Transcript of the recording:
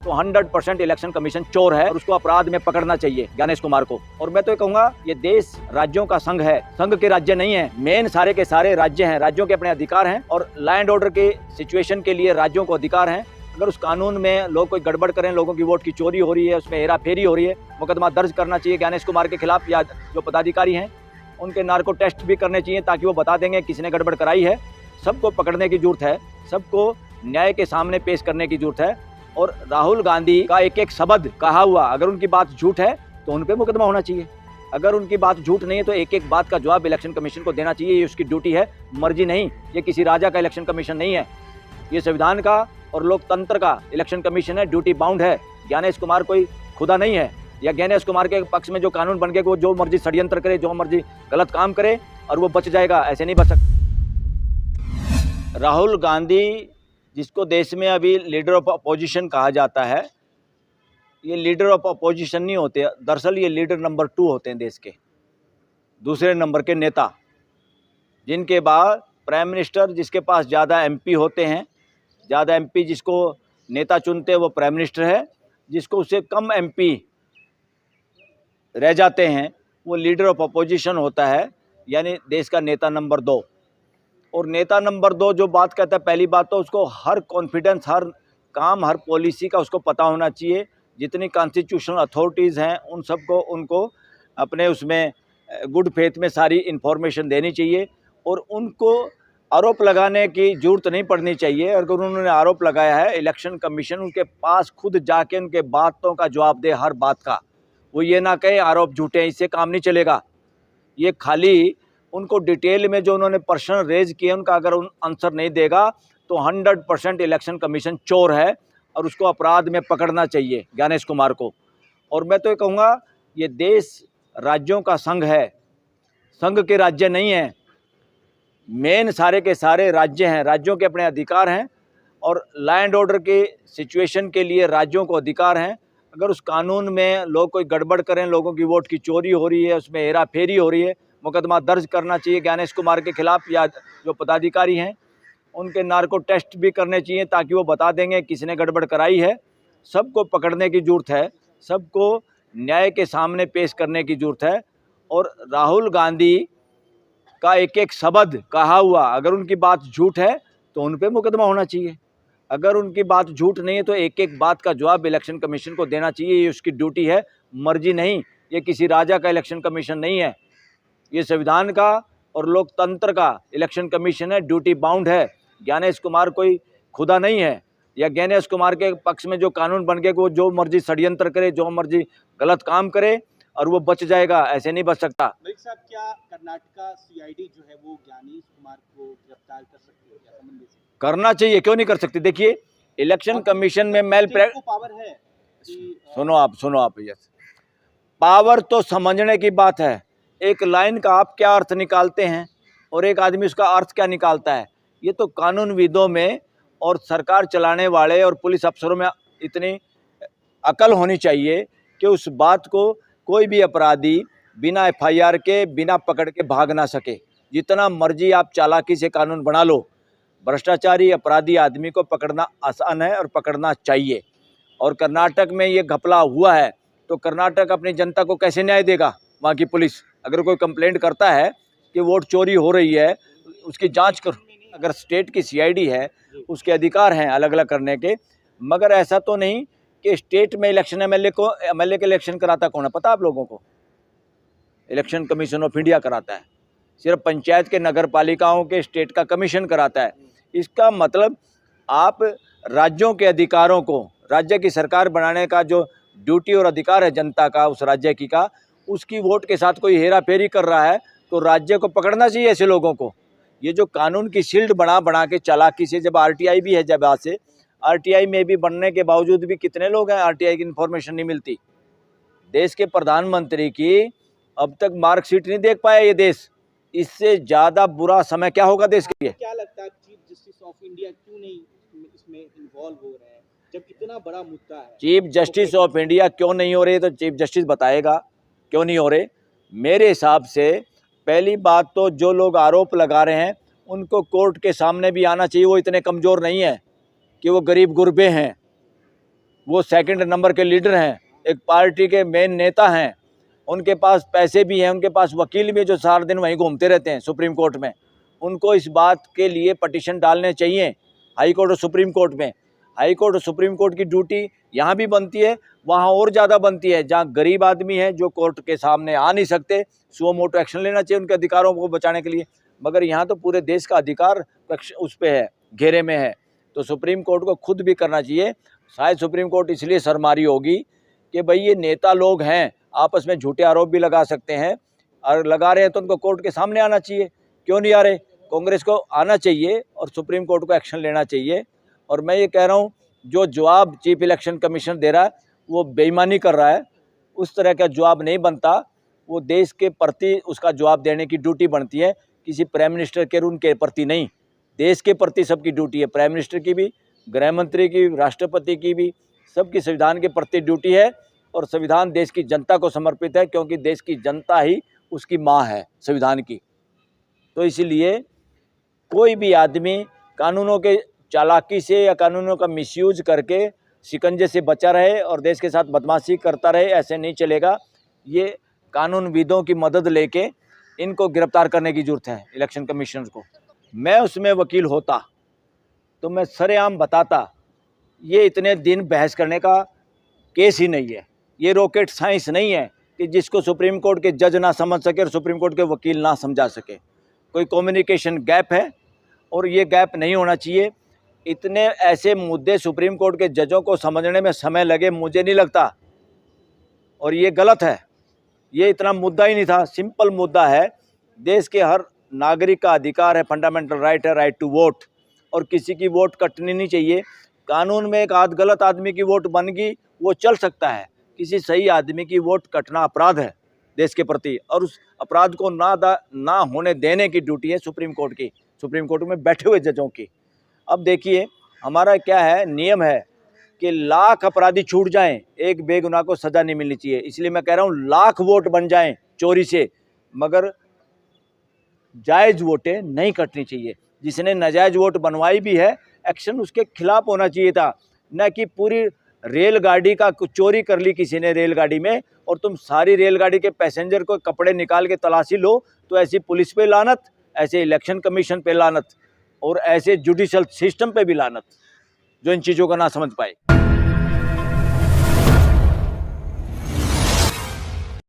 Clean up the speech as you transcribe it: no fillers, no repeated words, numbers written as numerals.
तो 100% election commission चोर है और उसको अपराध में पकड़ना चाहिए ज्ञानेश कुमार को। और मैं तो ये कहूंगा, ये देश राज्यों का संघ है, संघ के राज्य नहीं है। मेन सारे के सारे राज्य हैं, राज्यों के अपने अधिकार हैं और लैंड ऑर्डर के सिचुएशन के लिए राज्यों को अधिकार हैं। अगर उस कानून में लोग कोई गड़बड़ करें, लोगों की वोट की चोरी हो रही है, उसमें हेरा फेरी हो रही है, मुकदमा दर्ज करना चाहिए ज्ञानेश कुमार के खिलाफ, या जो पदाधिकारी हैं उनके नार्को टेस्ट भी करने चाहिए ताकि वो बता देंगे किसने गड़बड़ कराई है। सबको पकड़ने की जरूरत है, सबको न्याय के सामने पेश करने की जरूरत है। और राहुल गांधी का एक एक शब्द कहा हुआ, अगर उनकी बात झूठ है तो उन पे मुकदमा होना चाहिए, अगर उनकी बात झूठ नहीं है तो एक एक बात का जवाब इलेक्शन कमीशन को देना चाहिए। ये उसकी ड्यूटी है, मर्जी नहीं। ये किसी राजा का इलेक्शन कमीशन नहीं है, ये संविधान का और लोकतंत्र का इलेक्शन कमीशन है, ड्यूटी बाउंड है। ज्ञानेश कुमार कोई खुदा नहीं है, या ज्ञानेश कुमार के पक्ष में जो कानून बन गए वो जो मर्जी षड्यंत्र करे, जो मर्जी गलत काम करे और वो बच जाएगा, ऐसे नहीं बच सकता। राहुल गांधी, जिसको देश में अभी लीडर ऑफ अपोजिशन कहा जाता है, ये लीडर ऑफ अपोजिशन नहीं होते, दरअसल ये लीडर नंबर 2 होते हैं देश के, दूसरे नंबर के नेता, जिनके बाद प्राइम मिनिस्टर, जिसके पास ज़्यादा एमपी होते हैं, ज़्यादा एमपी जिसको नेता चुनते हैं वो प्राइम मिनिस्टर है, जिसको उससे कम एमपी रह जाते हैं वो लीडर ऑफ अपोजिशन होता है, यानी देश का नेता नंबर 2। और नेता नंबर 2 जो बात कहता है, पहली बात तो उसको हर कॉन्फिडेंस, हर काम, हर पॉलिसी का उसको पता होना चाहिए। जितनी कॉन्स्टिट्यूशनल अथॉरिटीज़ हैं उन सबको, उनको अपने उसमें गुड फेथ में सारी इन्फॉर्मेशन देनी चाहिए और उनको आरोप लगाने की जरूरत नहीं पड़नी चाहिए। अगर उन्होंने आरोप लगाया है, इलेक्शन कमीशन उनके पास खुद जाके उनके बातों का जवाब दे, हर बात का। वो ये ना कहे आरोप झूठे हैं, इससे काम नहीं चलेगा। ये खाली उनको डिटेल में जो उन्होंने प्रश्न रेज किए उनका अगर आंसर नहीं देगा तो 100% इलेक्शन कमीशन चोर है और उसको अपराध में पकड़ना चाहिए ज्ञानेश कुमार को। और मैं तो ये कहूँगा, ये देश राज्यों का संघ है, संघ के राज्य नहीं है। मेन सारे के सारे राज्य हैं, राज्यों के अपने अधिकार हैं और लैंड ऑर्डर के सिचुएशन के लिए राज्यों को अधिकार हैं। अगर उस कानून में लोग कोई गड़बड़ करें, लोगों की वोट की चोरी हो रही है, उसमें हेरा फेरी हो रही है, मुकदमा दर्ज करना चाहिए ज्ञानेश कुमार के खिलाफ, या जो पदाधिकारी हैं उनके नार्को टेस्ट भी करने चाहिए ताकि वो बता देंगे किसने गड़बड़ कराई है। सबको पकड़ने की जरूरत है, सबको न्याय के सामने पेश करने की जरूरत है। और राहुल गांधी का एक एक शब्द कहा हुआ, अगर उनकी बात झूठ है तो उन पे मुकदमा होना चाहिए, अगर उनकी बात झूठ नहीं है तो एक एक बात का जवाब इलेक्शन कमीशन को देना चाहिए। ये उसकी ड्यूटी है, मर्जी नहीं। ये किसी राजा का इलेक्शन कमीशन नहीं है, ये संविधान का और लोकतंत्र का इलेक्शन कमीशन है, ड्यूटी बाउंड है। ज्ञानेश कुमार कोई खुदा नहीं है, या ज्ञानेश कुमार के पक्ष में जो कानून बन गए वो जो मर्जी षड्यंत्र करे, जो मर्जी गलत काम करे और वो बच जाएगा, ऐसे नहीं बच सकता। मलिक साहब, क्या कर्नाटका सीआईडी जो है वो ज्ञानेश कुमार को गिरफ्तार कर सकती है क्या संबंध से? करना चाहिए, क्यों नहीं कर सकती। देखिए, इलेक्शन कमीशन में मेल पावर है। सुनो आप यस, पावर तो समझने की बात है। एक लाइन का आप क्या अर्थ निकालते हैं और एक आदमी उसका अर्थ क्या निकालता है, ये तो कानूनविदों में और सरकार चलाने वाले और पुलिस अफसरों में इतनी अकल होनी चाहिए कि उस बात को कोई भी अपराधी बिना एफआईआर के, बिना पकड़ के भाग ना सके। जितना मर्जी आप चालाकी से कानून बना लो, भ्रष्टाचारी अपराधी आदमी को पकड़ना आसान है और पकड़ना चाहिए। और कर्नाटक में ये घपला हुआ है तो कर्नाटक अपनी जनता को कैसे न्याय देगा? वहाँ की पुलिस अगर कोई कंप्लेंट करता है कि वोट चोरी हो रही है, उसकी जांच करो। अगर स्टेट की सीआईडी है, उसके अधिकार हैं अलग अलग करने के, मगर ऐसा तो नहीं कि स्टेट में इलेक्शन एमएलए के इलेक्शन कराता कौन है पता आप लोगों को? इलेक्शन कमीशन ऑफ इंडिया कराता है। सिर्फ पंचायत के, नगर पालिकाओं के स्टेट का कमीशन कराता है। इसका मतलब आप राज्यों के अधिकारों को, राज्य की सरकार बनाने का जो ड्यूटी और अधिकार है जनता का, उस राज्य की का, उसकी वोट के साथ कोई हेरा फेरी कर रहा है तो राज्य को पकड़ना चाहिए ऐसे लोगों को। ये जो कानून की शील्ड बना के चालाकी से, जब आरटीआई भी है, जब आज से आरटीआई में भी बनने के बावजूद भी कितने लोग हैं आरटीआई की इन्फॉर्मेशन नहीं मिलती। देश के प्रधानमंत्री की अब तक मार्कशीट नहीं देख पाया ये देश। इससे ज़्यादा बुरा समय क्या होगा देश के लिए? क्या लगता है चीफ जस्टिस ऑफ इंडिया क्यों नहीं इसमें इन्वॉल्व हो रहे हैं जब इतना बड़ा मुद्दा है? चीफ जस्टिस ऑफ इंडिया क्यों नहीं हो रहे तो चीफ जस्टिस बताएगा क्यों नहीं हो रहे। मेरे हिसाब से पहली बात तो जो लोग आरोप लगा रहे हैं उनको कोर्ट के सामने भी आना चाहिए। वो इतने कमज़ोर नहीं है कि वो गरीब गुरबे हैं, वो सेकंड नंबर के लीडर हैं, एक पार्टी के मेन नेता हैं, उनके पास पैसे भी हैं, उनके पास वकील भी जो सारा दिन वहीं घूमते रहते हैं सुप्रीम कोर्ट में। उनको इस बात के लिए पटिशन डालने चाहिए हाई कोर्ट और सुप्रीम कोर्ट में। हाई कोर्ट और सुप्रीम कोर्ट की ड्यूटी यहाँ भी बनती है, वहाँ और ज़्यादा बनती है। जहाँ गरीब आदमी है जो कोर्ट के सामने आ नहीं सकते, सुओ मोटो एक्शन लेना चाहिए उनके अधिकारों को बचाने के लिए। मगर यहाँ तो पूरे देश का अधिकार उस पे है, घेरे में है। तो सुप्रीम कोर्ट को खुद भी करना चाहिए। शायद सुप्रीम कोर्ट इसलिए शर्मारी होगी कि भाई ये नेता लोग हैं, आपस में झूठे आरोप भी लगा सकते हैं, और लगा रहे हैं तो उनको कोर्ट के सामने आना चाहिए। क्यों नहीं आ रहे? कांग्रेस को आना चाहिए और सुप्रीम कोर्ट को एक्शन लेना चाहिए। और मैं ये कह रहा हूँ, जो जवाब चीफ इलेक्शन कमीशन दे रहा है वो बेईमानी कर रहा है। उस तरह का जवाब नहीं बनता। वो देश के प्रति उसका जवाब देने की ड्यूटी बनती है, किसी प्राइम मिनिस्टर के रूल के प्रति नहीं। देश के प्रति सबकी ड्यूटी है, प्राइम मिनिस्टर की भी, गृह मंत्री की, राष्ट्रपति की भी, सबकी संविधान के प्रति ड्यूटी है। और संविधान देश की जनता को समर्पित है, क्योंकि देश की जनता ही उसकी माँ है संविधान की। तो इसलिए कोई भी आदमी कानूनों के चालाकी से या कानूनों का मिसयूज करके शिकंजे से बचा रहे और देश के साथ बदमाशी करता रहे, ऐसे नहीं चलेगा। ये कानूनविदों की मदद लेके इनको गिरफ्तार करने की जरूरत है, इलेक्शन कमीशन को। मैं उसमें वकील होता तो मैं सरेआम बताता, ये इतने दिन बहस करने का केस ही नहीं है। ये रॉकेट साइंस नहीं है कि जिसको सुप्रीम कोर्ट के जज ना समझ सके और सुप्रीम कोर्ट के वकील ना समझा सके। कोई कम्युनिकेशन गैप है और ये गैप नहीं होना चाहिए। इतने ऐसे मुद्दे सुप्रीम कोर्ट के जजों को समझने में समय लगे, मुझे नहीं लगता, और ये गलत है। ये इतना मुद्दा ही नहीं था, सिंपल मुद्दा है। देश के हर नागरिक का अधिकार है, फंडामेंटल राइट है, राइट टू वोट, और किसी की वोट कटनी नहीं चाहिए। कानून में एक गलत आदमी की वोट बन गई, वो चल सकता है। किसी सही आदमी की वोट कटना अपराध है देश के प्रति, और उस अपराध को ना होने देने की ड्यूटी है सुप्रीम कोर्ट की, सुप्रीम कोर्ट में बैठे हुए जजों की। अब देखिए, हमारा क्या है, नियम है कि लाख अपराधी छूट जाएं, एक बेगुनाह को सजा नहीं मिलनी चाहिए। इसलिए मैं कह रहा हूँ, लाख वोट बन जाएं चोरी से, मगर जायज़ वोटें नहीं कटनी चाहिए। जिसने नाजायज़ वोट बनवाई भी है, एक्शन उसके खिलाफ होना चाहिए था, न कि पूरी रेलगाड़ी का चोरी कर ली किसी ने रेलगाड़ी में, और तुम सारी रेलगाड़ी के पैसेंजर को कपड़े निकाल के तलाशी लो। तो ऐसी पुलिस पे लानत, ऐसे इलेक्शन कमीशन पे लानत, और ऐसे जुडिशल सिस्टम पे भी लानत, जो इन चीज़ों को ना समझ पाए।